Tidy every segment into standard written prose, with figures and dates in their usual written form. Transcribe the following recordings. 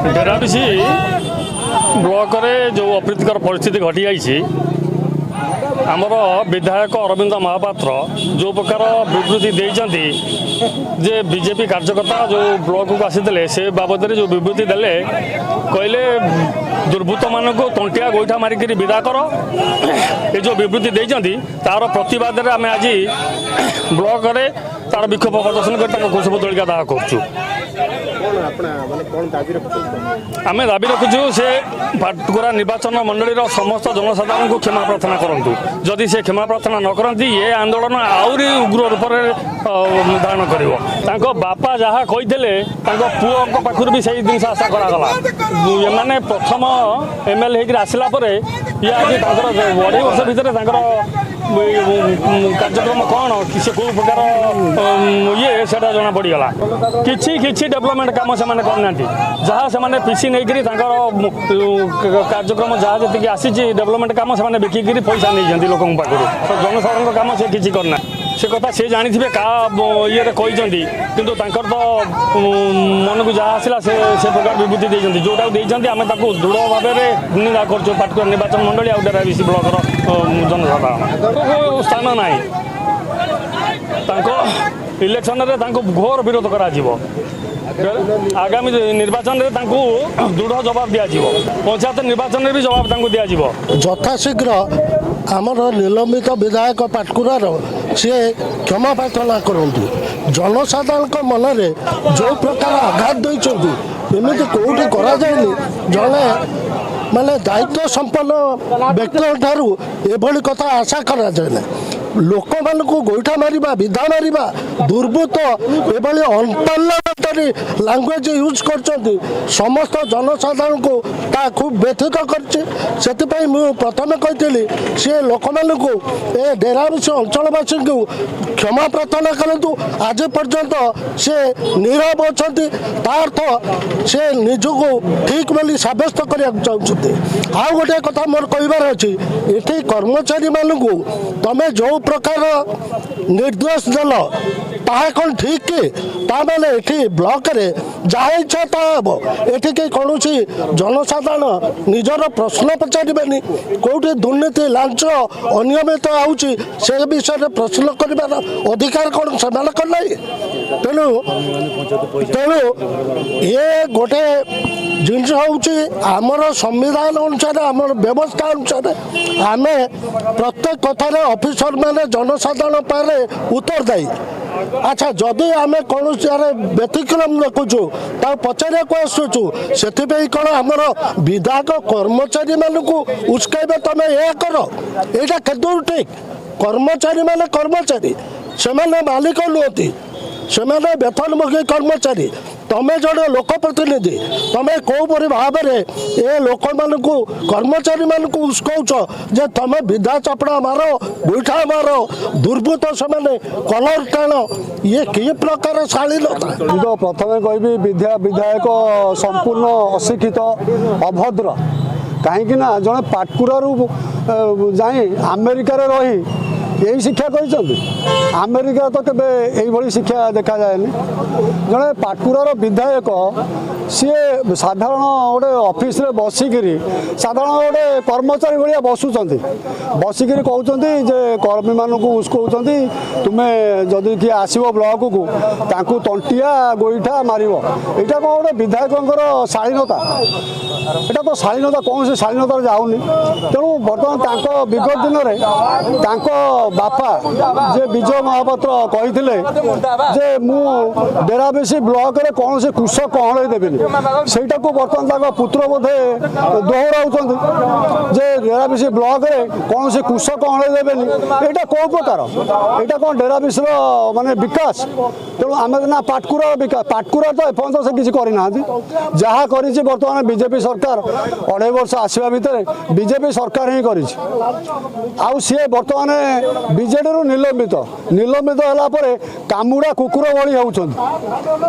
डेराबिसी block रे जो अप्रीतिकर परिस्थिति घटी जाइए आमर विधायक अरविंद महापात्र जो प्रकार विवृत्ति देइचंती जे बीजेपी कार्यकर्ता जो ब्लॉक को आसीते से बाबद जो विवृत्ति देले कहले दुर्बृत्त मान को तंटिया गोईठा मारिक विदा कर ये जो विवृत्ति देइचंती तार प्रतिवाद रे आम आज ब्लॉक रे तार विक्षोभ प्रदर्शन कर कुशपुतलिका दाह करूँ आम दाबी रखुचु से पाटकुरा निर्वाचन मंडली समस्त जनसाधारण को क्षमा प्रार्थना करूँ जदि से क्षमा प्रार्थना न करती ये आंदोलन आहरी उग्र रूप धारण कर बापा जहाँ कही पुओ पाखर भी सही जिन आशा करागला प्रथम एमएलए होकर आसला ये आज अढ़ाई वर्ष भितर कार्यक्रम कौन से कौ प्रकार ये से जना पड़गला कि डेवलपमेंट काम से करना जहाँ से पीसी नहीं कार्यक्रम जहाँ जी आसी डेवलपमेंट काम से बिकिकी पैसा नहीं लोक पाखर तो जनसाधारण काम से किसी करना से कथा से जानी थे क्या ये कही किंतु तो मन को जहाँ आसला से प्रकार विवृत्ति देते जोटा देते आम दृढ़ भाव में निंदा कर पाटकुरा निर्वाचन मंडली आ डेराबिसी ब्लॉक जनसाधारण स्थान ना इलेक्शन रे घोर विरोध करा आगामी निर्वाचन में दृढ़ जवाब दिज्व पंचायत निर्वाचन में भी जवाब दिज्व यथाशीघ्र आमर निलंबित विधायक पाटकुरार सी क्षमा प्रार्थना करती जनसाधारण मनरे जो प्रकार आघात देमि कौटी कराए जड़े माने दायित्व संपन्न व्यक्ति ठारू एभली कथा आशा करा जाए लोक मान को गोईठा मारिबा विधा मारिबा दुर्बृत्त एभली अनपार्लियामेंटरी लैंग्वेज यूज करछंती समस्त जनसाधारण को ता खूब व्यथित करछे सेति मु प्रथम कहितली से लोक मान को ए डेराबिसी अंचलवासी को क्षमा प्रार्थना करंतु आज पर्यंत से नीरव अछंती तार्थ से निजको ठीक बोली साब्यस्त करिया चाहछंती आ गोटे कथा मोर कहबार अछि एठी कर्मचारी मान को तमे जो प्रकार निर्देश देल ताहा कौन ठीक कि ताने एठी ब्लॉक रे जहाँ इच्छा ताब एठी के कौन जनसाधारण निजर प्रश्न पचारे कौटी दुर्नीति लांच अनियमित आउची से विषय में प्रश्न कर अधिकार कौन से तेणु तेणु ये गोटे जिनस होमर संविधान अनुसार आम व्यवस्था अनुसार आम प्रत्येक कथार ऑफिसर मैंने जनसाधारण पारे उत्तरदायी अच्छा जदि आम कौन व्यतिक्रम देखुचु पचारे को आसुचु से कौन आमर विधायक कर्मचारी मान को उस्कैबे तुम यह कर यहाँ केदूर ठीक कर्मचारी माने कर्मचारी से मालिक नुहति से वेतनमुखी कर्मचारी तमें जड़े लोक प्रतिनिधि तमें कौपरी भाव में ए लोक मान कर्मचारी मान को उस्कौच जे तमें विधा चपड़ा मार गोईठा मार दुर्बृत्त से कलर टाण ये कि प्रकार शालीनता प्रथम कहि विधायक संपूर्ण अशिक्षित अभद्र कहीं जड़े पाटकुरा जाए अमेरिका रही यही शिक्षा कर अमेरिका तो केवे शिक्षा देखा जाए जड़े पाटकुरार विधायक सी साधारण गोटे ऑफिस रे बसिकी साधारण गोटे कर्मचारी भाया बसुँच बसिक कहते जे कर्मी मान को उस्कौती तुम्हें जदि किए आसो ब्लॉक को ताकू तंटिया गोईठा मार यहाँ कौन गोटे विधायक शालीनता यहाँ तो शालीनता कौन से शालीनता जाऊनी तेणु बर्तमान विगत दिन में बापा जे विजय महापात्र कहते मु डेराबिसी ब्लॉक रे कौन से कुश कहल देविनी सेटा को बर्तमान पुत्र बोधे दोहराउं जे डेराबिसी ब्लॉक रे कौन से कुश कहल देविनी यहाँ कौ प्रकार यहाँ कौन डेराबिसी माने विकास तेणु आम ना पाटकुरा विकास पाटकुरा तो एपर्यंत से किसी करना जहाँ कर बर्तमान बीजेपी सरकार अढ़ाई वर्ष आसवा भितर बीजेपी सरकार ही कर सी बर्तमान बीजेडी निलंबित निलंबित है कामुड़ा कुकुर भली होती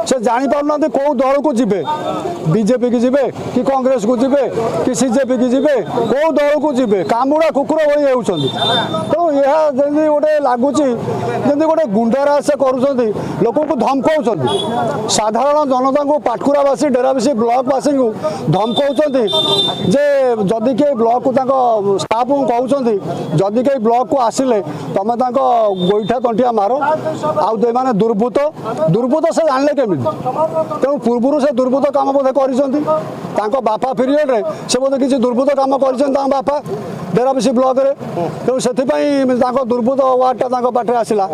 से जापार कौ दल को जी बीजेपी की जी कि कांग्रेस को जी कि सीजेपी की जी कौ दल को जी कामुड़ा कुकुर भली होती तेणु ଏହା ଯେମିତି ଗୋଟେ ଲାଗୁଛି ଯେମିତି ଗୋଟେ ଗୁଣ୍ଡାରାଜ ସେ କରୁଛନ୍ତି, ଲୋକଙ୍କୁ ଧମକାଉଛନ୍ତି। ସାଧାରଣ ଜନତାଙ୍କୁ ପାଟକୁରାବାସୀ ଡେରାବିଶି ବ୍ଲକବାସୀଙ୍କୁ ଧମକାଉଛନ୍ତି ଯେ ଯଦି କେହି ବ୍ଲକକୁ ତାଙ୍କ ଷ୍ଟାଫଙ୍କୁ କହୁଛନ୍ତି ଯଦି କେହି ବ୍ଲକକୁ ଆସିଲେ ତମେ ତାଙ୍କ ଗୋଇଠା ତଣ୍ଟିଆ ମାର। ଆଉ ଏମାନେ ଦୁର୍ବୃତ୍ତ ସେ ଜାଣିଲେ କେମିତି? ତେଣୁ ପୂର୍ବରୁ ସେ ଦୁର୍ବୃତ୍ତ କାମ ବୋଧେ କରିଛନ୍ତି ତାଙ୍କ ବାପା ପିରିୟଡ଼ରେ, ସେ ବୋଧେ କିଛି ଦୁର୍ବୃତ୍ତ କାମ କରିଛନ୍ତି ତାଙ୍କ ବାପା ଡେରାବିଶି ବ୍ଲକରେ। ତେଣୁ ସେଥିପାଇଁ ତାଙ୍କ ଦୁର୍ବୃତ୍ତ ୱାର୍ଡଟା ତାଙ୍କ ପାଖରେ ଆସିଲା।